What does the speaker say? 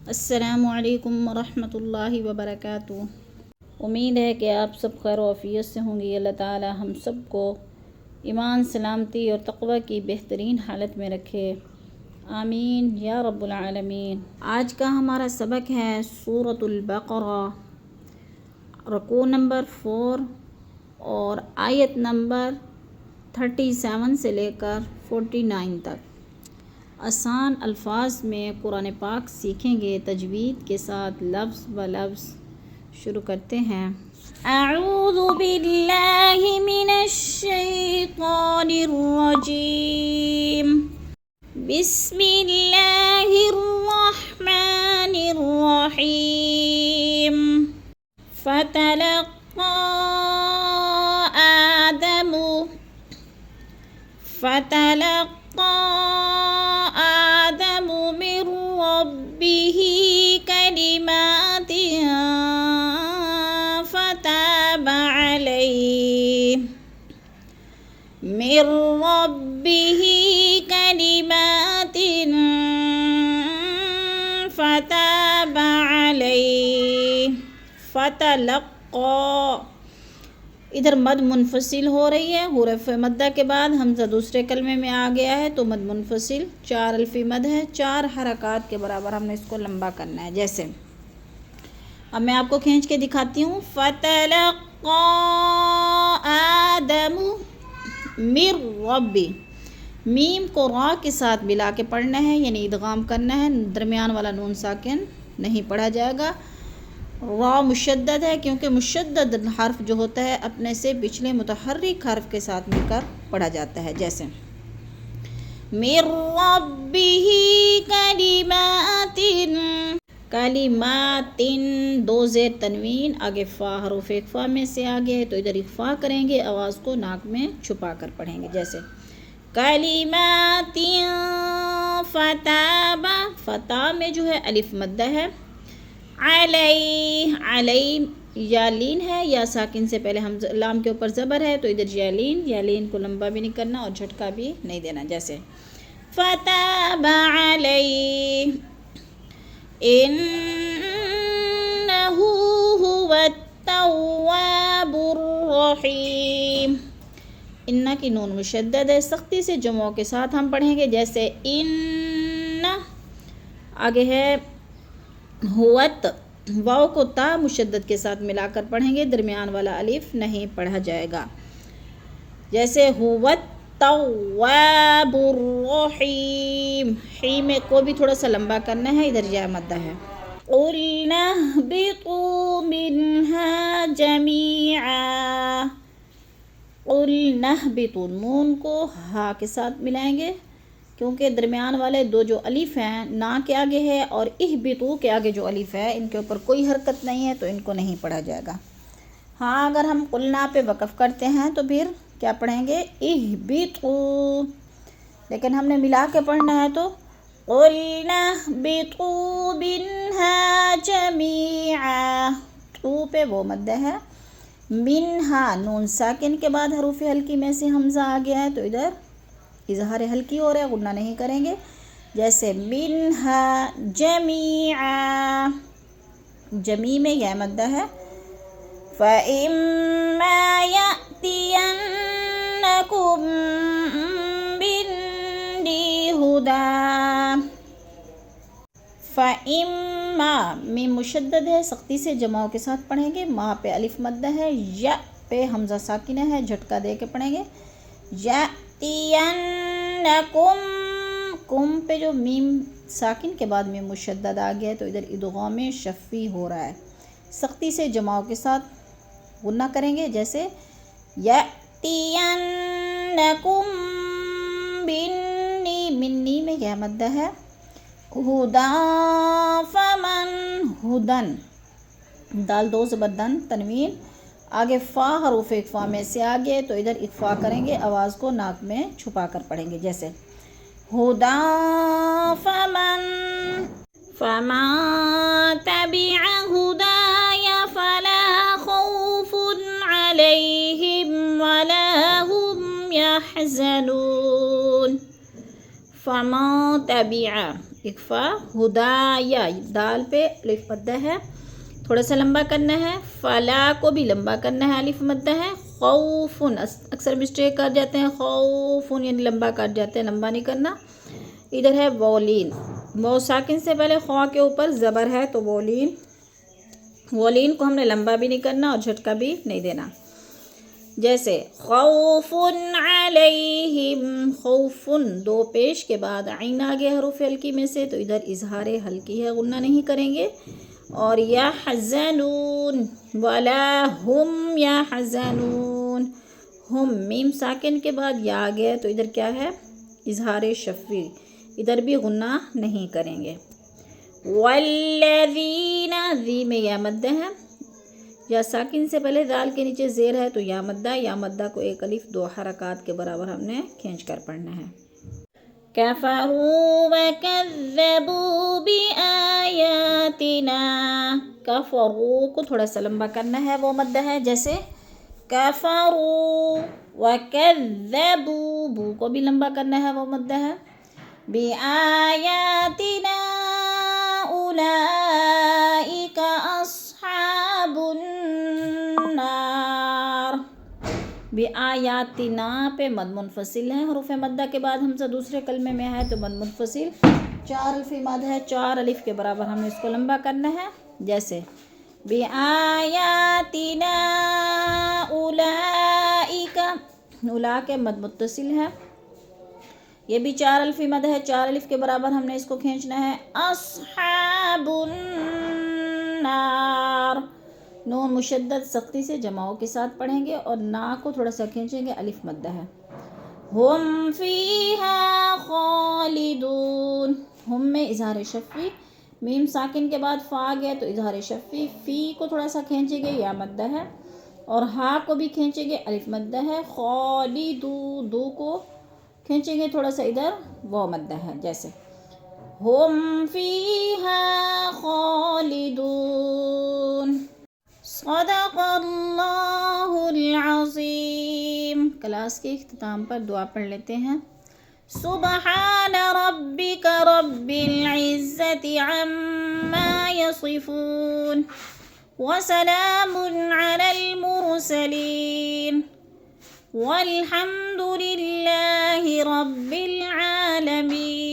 السلام علیکم ورحمۃ اللہ وبرکاتہ۔ امید ہے کہ آپ سب خیر و عافیت سے ہوں گے۔ اللہ تعالی ہم سب کو ایمان، سلامتی اور تقوی کی بہترین حالت میں رکھے، آمین یا رب العالمین۔ آج کا ہمارا سبق ہے سورۃ البقرہ، رکوع نمبر 4 اور آیت نمبر 37 سے لے کر 49 تک۔ آسان الفاظ میں قرآن پاک سیکھیں گے، تجوید کے ساتھ لفظ ب لفظ۔ شروع کرتے ہیں۔ اعوذ باللہ من الشیطان الرجیم، بسم اللہ الرحمن الرحیم۔ فتلقى آدم من ربه كلمات فتاب عليه فتلقى، ادھر مد منفصل ہو رہی ہے، حروف مدہ کے بعد حمزہ دوسرے کلمے میں آ گیا ہے تو مد منفصل 4 الفی مد ہے، 4 حرکات کے برابر ہم نے اس کو لمبا کرنا ہے۔ جیسے اب میں آپ کو کھینچ کے دکھاتی ہوں۔ فتلقى آدم من ربه، میم کو را کے ساتھ ملا کے پڑھنا ہے، یعنی ادغام کرنا ہے، درمیان والا نون ساکن نہیں پڑھا جائے گا۔ را مشدد ہے کیونکہ مشدد حرف جو ہوتا ہے اپنے سے پچھلے متحرک حرف کے ساتھ مل کر پڑھا جاتا ہے۔ جیسے من ربه کلمات، کلمات، 2 زیر تنوین آگے فا، حروف اخفا میں سے آگے ہے تو ادھر اخفا کریں گے، آواز کو ناک میں چھپا کر پڑھیں گے۔ جیسے کلمات فتاب، فتا میں جو ہے الف مدہ ہے، علیہ، علیہ یا لین ہے، یا ساکن سے پہلے ہم لام کے اوپر زبر ہے تو ادھر یا لین کو لمبا بھی نہیں کرنا اور جھٹکا بھی نہیں دینا۔ جیسے فتاب علیہ انہ هو التواب الرحیم، انہ کی نون مشدد ہے، سختی سے جمعوں کے ساتھ ہم پڑھیں گے۔ جیسے ان، آگے ہے ہوت، واو کو تا مشدد کے ساتھ ملا کر پڑھیں گے، درمیان والا الف نہیں پڑھا جائے گا۔ جیسے ہوت تواب الرحیم، حی میں کو بھی تھوڑا سا لمبا کرنا ہے، ادھر یا مدہ ہے۔ قُلْنَا اهْبِطُوا مِنْهَا جَمِيعًا، قُلْنَا اهْبِطُوا، نون کو ہا کے ساتھ ملائیں گے کیونکہ درمیان والے 2 جو الف ہیں نا کے آگے ہے اور اہبطوا کے آگے جو الف ہے ان کے اوپر کوئی حرکت نہیں ہے تو ان کو نہیں پڑھا جائے گا۔ ہاں اگر ہم قلنا پہ وقف کرتے ہیں تو پھر کیا پڑھیں گے؟ اہبطوا، لیکن ہم نے ملا کے پڑھنا ہے تو قلنا اهبطوا منها جميعا، تو پہ وہ مدہ ہے، منہا نون ساکن کے بعد حروف ہلکی میں سے حمزہ آ گیا ہے تو ادھر اظہار ہلکی ہو رہا ہے، غنہ نہیں کریں گے۔ جیسے منہا جمیعا، جمی میں یہ مدہ ہے۔ فَإِمَّا يَأْتِيَنَّكُم مِّنِّي هُدًى، فَإِمَّا میم مشدد ہے، سختی سے جمعوں کے ساتھ پڑھیں گے، ما پہ الف مدہ ہے، یا پہ حمزہ ساکنہ ہے، جھٹکا دے کے پڑھیں گے۔ یَأْتِيَنَّكُم، کم پہ جو میم ساکن کے بعد میم مشدد آ گیا ہے تو ادھر ادغام شفی ہو رہا ہے، سختی سے جماعوں کے ساتھ غنہ کریں گے۔ جیسے یَأْتِيَنَّكُم منی میں یہ مدہ ہے، ہُدًى فَمَنْ، ہُدًى، دال 2 زبر دن تنوین آگے فا حروف اخفا میں سے آگے تو ادھر اخفا کریں گے، آواز کو ناک میں چھپا کر پڑھیں گے۔ جیسے ہُدًى فَمَن تَبِعَ هُدَايَ فَلَا خَوْفٌ عَلَيْهِمْ وَلَا هُمْ يَحْزَنُونَ۔ فَمَن تَبِعَ، اکفا ہدایا دال پہ الف مدہ ہے، تھوڑا سا لمبا کرنا ہے. فلا کو بھی لمبا کرنا ہے، الف مدہ ہے. خوفن اکثر مسٹیک کر جاتے ہیں، خوفن یعنی لمبا کر جاتے ہیں، لمبا نہیں کرنا. ادھر ہے وولین، وہ ساکن سے پہلے خوا کے اوپر زبر ہے تو وولین، وولین کو ہم نے لمبا بھی نہیں کرنا اور جھٹکا بھی نہیں دینا. جیسے خوف علیہم، خوفن دو پیش کے بعد عین آگے حروف ہلکی میں سے، تو ادھر اظہار ہلکی ہے، غنہ نہیں کریں گے. اور یحزنون ولا ہم یحزنون، ہم میم ساکن کے بعد یا آ گیا تو ادھر کیا ہے اظہار شفوی، ادھر بھی غنہ نہیں کریں گے. والذین ذی میں یا مدہ ہے، یا ساکن سے پہلے دال کے نیچے زیر ہے تو یا مدہ، یا مدہ کو ایک الف دو حرکات کے برابر ہم نے کھینچ کر پڑھنا ہے. کفروا وکذبوا بآیاتنا، کفروا کو تھوڑا سا لمبا کرنا ہے، وہ مدہ ہے. جیسے کفروا وکذبوا، بو کو بھی لمبا کرنا ہے، وہ مدہ ہے. بآیاتنا اولئک اصحاب النار، بآیاتنا پہ مد منفصل ہے، حروف مدہ کے بعد ہمزہ دوسرے کلمے میں ہے تو مد منفصل 4 الف مد ہے، 4 الف کے برابر ہم نے اس کو لمبا کرنا ہے. جیسے بآیاتنا اولئک، اولا کے مد متصل ہے، یہ بھی 4 الف مد ہے، 4 الف کے برابر ہم نے اس کو کھینچنا ہے. اصحاب النار، نون مشدد سختی سے جماؤں کے ساتھ پڑھیں گے اور نا کو تھوڑا سا کھینچیں گے، الف مدہ ہے. ہم فیہا خالدون، ہم میں اظہار شفوی، میم ساکن کے بعد فا گیا تو اظہار شفوی، فی کو تھوڑا سا کھینچیں گے، یا مدہ ہے. اور ہا کو بھی کھینچیں گے، الف مدہ ہے. خالدو، دو کو کھینچیں گے تھوڑا سا ادھر، وہ مدہ ہے. جیسے ہم فیہا خالدون. صدق اللہ العظیم. کلاس کے اختتام پر دعا پڑھ لیتے ہیں. سبحان ربک رب العزت عما یصفون وسلام علی المرسلین والحمد للہ رب العالمین.